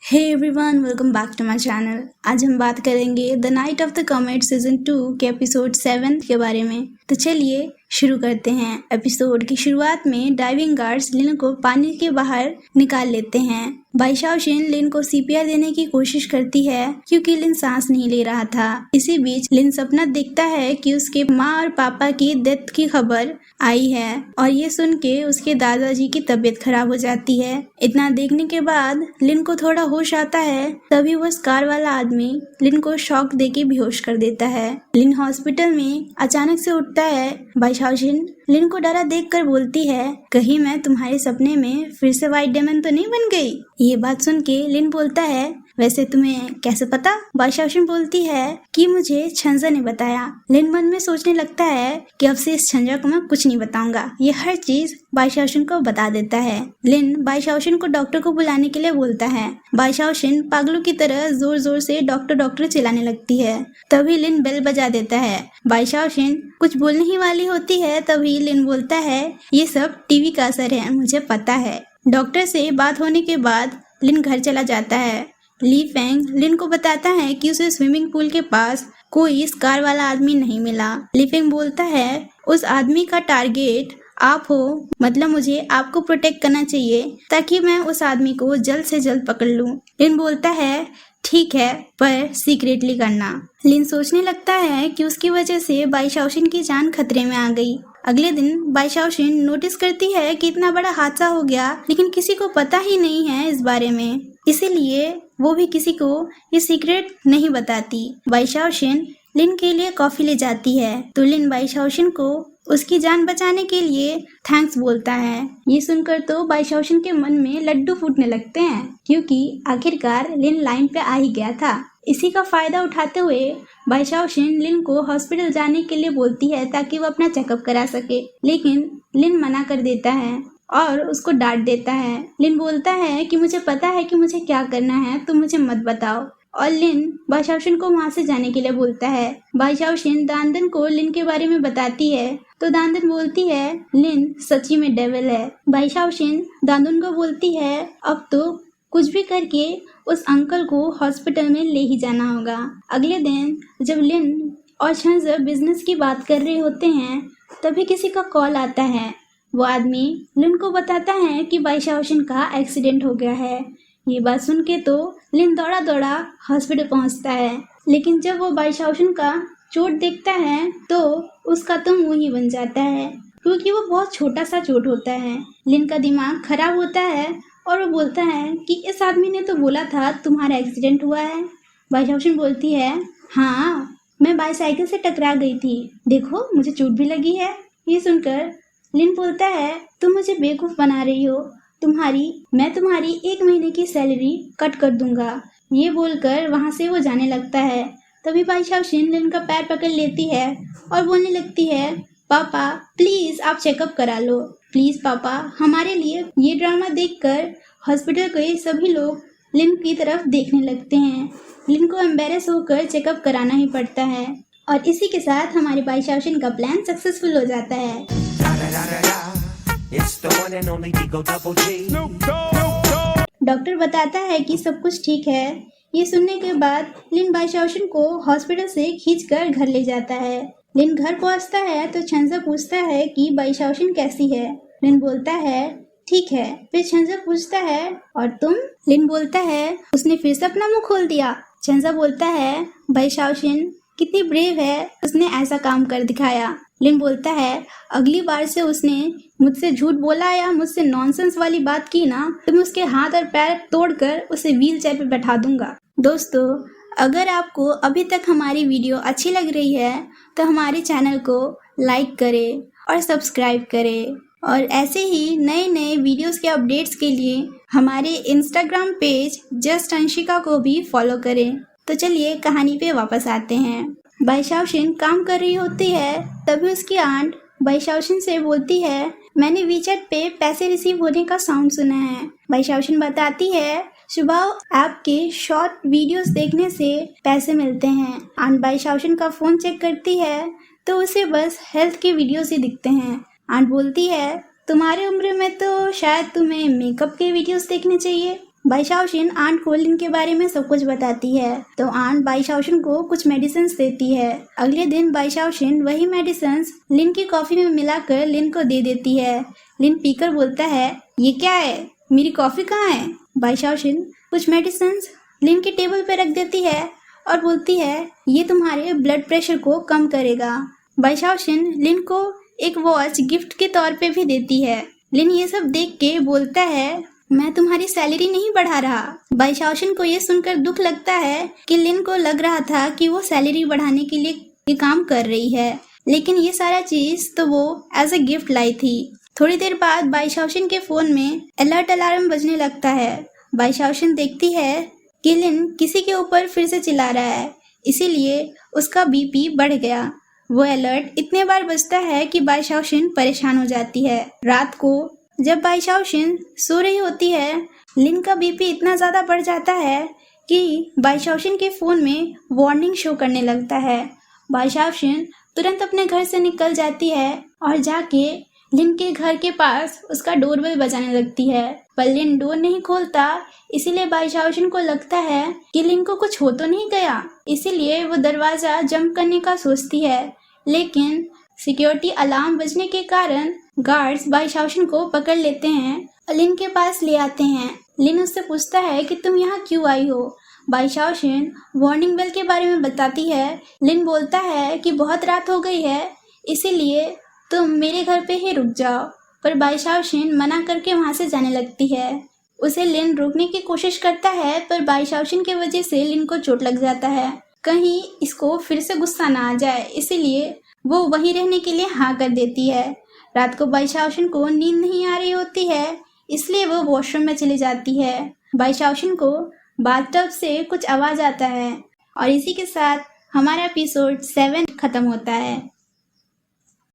Hey everyone, welcome back to my channel. आज हम बात करेंगे the knight of the comet season 2 के एपिसोड 7 के बारे में। तो चलिए शुरू करते हैं। एपिसोड की शुरुआत में डाइविंग गार्ड्स लिन को पानी के बाहर निकाल लेते हैं। बाइशाओशिन लिन को सीपीआर देने की कोशिश करती है क्योंकि लिन सांस नहीं ले रहा था। इसी बीच लिन सपना देखता है कि उसके माँ और पापा की डेथ की खबर आई है और ये सुन के उसके दादाजी की तबीयत खराब हो जाती है। इतना देखने के बाद लिन को थोड़ा होश आता है, तभी वो स्कार वाला आदमी लिन को शॉक देके बेहोश कर देता है। लिन हॉस्पिटल में अचानक से उठता है। बाइशाओशिन लिन को डरा देखकर बोलती है, कहीं मैं तुम्हारे सपने में फिर से व्हाइट डेमन तो नहीं बन गई। ये बात सुन के लिन बोलता है, वैसे तुम्हें कैसे पता? बाइशाओशिन बोलती है कि मुझे छंजा ने बताया। लिन मन में सोचने लगता है कि अब से इस छंजा को मैं कुछ नहीं बताऊंगा। ये हर चीज बाइशाओशिन को बता देता है। लिन बाइशाओशिन को डॉक्टर को बुलाने के लिए बोलता है। बाइशाओशिन पागलों की तरह जोर जोर से डॉक्टर डॉक्टर चिल्लाने लगती है। तभी लिन बेल बजा देता है। बाइशाओशिन कुछ बोलने ही वाली होती है, तभी लिन बोलता है, ये सब टीवी का असर है, मुझे पता है। डॉक्टर से बात होने के बाद लिन घर चला जाता है। ली फेंग लिन को बताता है कि उसे स्विमिंग पूल के पास कोई स्कार वाला आदमी नहीं मिला। ली फेंग बोलता है, उस आदमी का टारगेट आप हो, मतलब मुझे आपको प्रोटेक्ट करना चाहिए ताकि मैं उस आदमी को जल्द से जल्द पकड़ लूं। लिन बोलता है, ठीक है, पर सीक्रेटली करना। लिन सोचने लगता है कि उसकी वजह से बाइशाओशिन की जान खतरे में आ गई। अगले दिन बाइशाओशिन नोटिस करती है कि इतना बड़ा हादसा हो गया, लेकिन किसी को पता ही नहीं है इस बारे में, इसीलिए वो भी किसी को ये सीक्रेट नहीं बताती। बाइशाओशिन लिन के लिए कॉफी ले जाती है तो लिन बाइशाओशिन को उसकी जान बचाने के लिए थैंक्स बोलता है। ये सुनकर तो बाइशाओशिन के मन में लड्डू फूटने लगते हैं, क्योंकि आखिरकार लिन लाइन पे आ ही गया था। इसी का फायदा उठाते हुए बाइशाओशिन लिन को हॉस्पिटल जाने के लिए बोलती है ताकि वो अपना चेकअप करा सके, लेकिन लिन मना कर देता है और उसको डांट देता है। लिन बोलता है कि मुझे पता है कि मुझे क्या करना है, तुम मुझे मत बताओ। और लिन बाइशाओशिन को वहाँ से जाने के लिए बोलता है। बाइशाओशिन दांदन को लिन के बारे में बताती है तो दांदन बोलती है, लिन सच्ची में डेविल है। बाइशाओशिन दांदन को बोलती है, अब तो कुछ भी करके उस अंकल को हॉस्पिटल में ले ही जाना होगा। अगले दिन जब लिन और छंजर बिजनेस की बात कर रहे होते हैं, तभी किसी का कॉल आता है। वो आदमी लिन को बताता है कि बाइशाओशिन का एक्सीडेंट हो गया है। ये बात सुन के तो लिन दौड़ा दौड़ा हॉस्पिटल पहुंचता है, लेकिन जब वो बाइशाओशिन का चोट देखता है तो उसका तो मुंह ही बन जाता है, क्योंकि वो बहुत छोटा सा चोट होता है। लिन का दिमाग खराब होता है और वो बोलता है कि इस आदमी ने तो बोला था तुम्हारा एक्सीडेंट हुआ है। बाइशाओशिन बोलती है, हाँ, मैं बाईसाइकिल से टकरा गई थी, देखो मुझे चोट भी लगी है। ये सुनकर लिन बोलता है, तुम मुझे बेवकूफ बना रही हो, मैं तुम्हारी 1 महीने की सैलरी कट कर दूंगा। ये बोलकर वहाँ से वो जाने लगता है। तभी बाइशाओशिन लिन का पैर पकड़ लेती है और बोलने लगती है, पापा प्लीज आप चेकअप करा लो, प्लीज पापा। हमारे लिए ये ड्रामा देखकर हॉस्पिटल के सभी लोग लिन की तरफ देखने लगते हैं। लिन को एम्बेरस होकर चेकअप कराना ही पड़ता है और इसी के साथ हमारे बाइशाओशिन का प्लान सक्सेसफुल हो जाता है। डॉक्टर बताता है कि सब कुछ ठीक है। ये सुनने के बाद लिन बाइशाओशिन को हॉस्पिटल से खींचकर घर ले जाता है। लिन घर पहुंचता है तो छंजा पूछता है कि बाइशाओशिन कैसी है। लिन बोलता है, ठीक है। फिर छंजा पूछता है, और तुम? लिन बोलता है, उसने फिर से अपना मुंह खोल दिया। छंजा बोलता है, बाइशाओशिन कितनी ब्रेव है, उसने ऐसा काम कर दिखाया। लिन बोलता है, अगली बार से उसने मुझसे झूठ बोला या मुझसे नॉनसेंस वाली बात की ना, तो मैं उसके हाथ और पैर तोड़कर उसे व्हील चेयर पे बैठा दूंगा। दोस्तों, अगर आपको अभी तक हमारी वीडियो अच्छी लग रही है तो हमारे चैनल को लाइक करें और सब्सक्राइब करें, और ऐसे ही नए नए वीडियोस के अपडेट्स के लिए हमारे इंस्टाग्राम पेज जस्ट अंशिका को भी फॉलो करें। तो चलिए कहानी पे वापस आते हैं। बाइशाओशिन काम कर रही होती है, तभी उसकी आंट बाइशाओशिन से बोलती है, मैंने वीचैट पे पैसे रिसीव होने का साउंड सुना है। बाइशाओशिन बताती है, सुबह ऐप के शॉर्ट वीडियोस देखने से पैसे मिलते हैं। आंट बाइशाओशिन का फोन चेक करती है तो उसे बस हेल्थ के वीडियोस ही दिखते हैं। आंट बोलती है, तुम्हारे उम्र में तो शायद तुम्हें मेकअप के वीडियोस देखने चाहिए। बाई शाओशिन आंट को लिन के बारे में सब कुछ बताती है तो आंट बाई शाओशिन को कुछ मेडिसिन देती है। अगले दिन बाई शाओशिन वही मेडिसिन लिन की कॉफी में मिलाकर लिन को दे देती है। लिन पीकर बोलता है, ये क्या है, मेरी कॉफी कहाँ है? बाई शाओशिन कुछ मेडिसिन लिन की टेबल पर रख देती है और बोलती है, ये तुम्हारे ब्लड प्रेशर को कम करेगा। बाई शाओशिन लिन को एक वॉच गिफ्ट के तौर पे भी देती है। लिन ये सब देख के बोलता है, मैं तुम्हारी सैलरी नहीं बढ़ा रहा। बाई शाओशिन को ये सुनकर दुख लगता है कि लिन को लग रहा था कि वो सैलरी बढ़ाने के लिए ये काम कर रही है, लेकिन ये सारा चीज तो वो एज अ गिफ्ट लाई थी। थोड़ी देर बाद बाई शाओशिन के फोन में अलर्ट अलार्म बजने लगता है। बाई शाओशिन देखती है कि लिन किसी के ऊपर फिर से चिल्ला रहा है, इसीलिए उसका बीपी बढ़ गया। वो अलर्ट इतने बार बजता है कि बाई शाओशिन परेशान हो जाती है। रात को जब बाई शाओशिन सो रही होती है, लिन का बीपी इतना ज़्यादा बढ़ जाता है कि बाई शाओशिन के फ़ोन में वार्निंग शो करने लगता है। बाई शाओशिन तुरंत अपने घर से निकल जाती है और जाके लिन के घर के पास उसका डोरबेल बजाने लगती है, पर लिन डोर नहीं खोलता। इसीलिए बाई शाओशिन को लगता है कि लिन को कुछ हो तो नहीं गया, इसीलिए वो दरवाज़ा जंप करने का सोचती है, लेकिन सिक्योरिटी अलार्म बजने के कारण गार्ड्स बाई शाओशिन को पकड़ लेते हैं और लिन के पास ले आते हैं। लिन उससे पूछता है कि तुम यहाँ क्यों आई हो? बाई शाओशिन वार्निंग बेल के बारे में बताती है। लिन बोलता है कि बहुत रात हो गई है, इसीलिए तुम मेरे घर पे ही रुक जाओ, पर बाई शाओशिन मना करके वहाँ से जाने लगती है। उसे लिन रोकने की कोशिश करता है, पर बाई शाओशिन की वजह से लिन को चोट लग जाता है। कहीं इसको फिर से गुस्सा ना आ जाए, इसीलिए वो वहीं रहने के लिए हाँ कर देती है। रात को बाई शाओशिन को नींद नहीं आ रही होती है, इसलिए वो वॉशरूम में चली जाती है। बाई शाओशिन को बाथटब से कुछ आवाज़ आता है और इसी के साथ हमारा एपिसोड 7 खत्म होता है।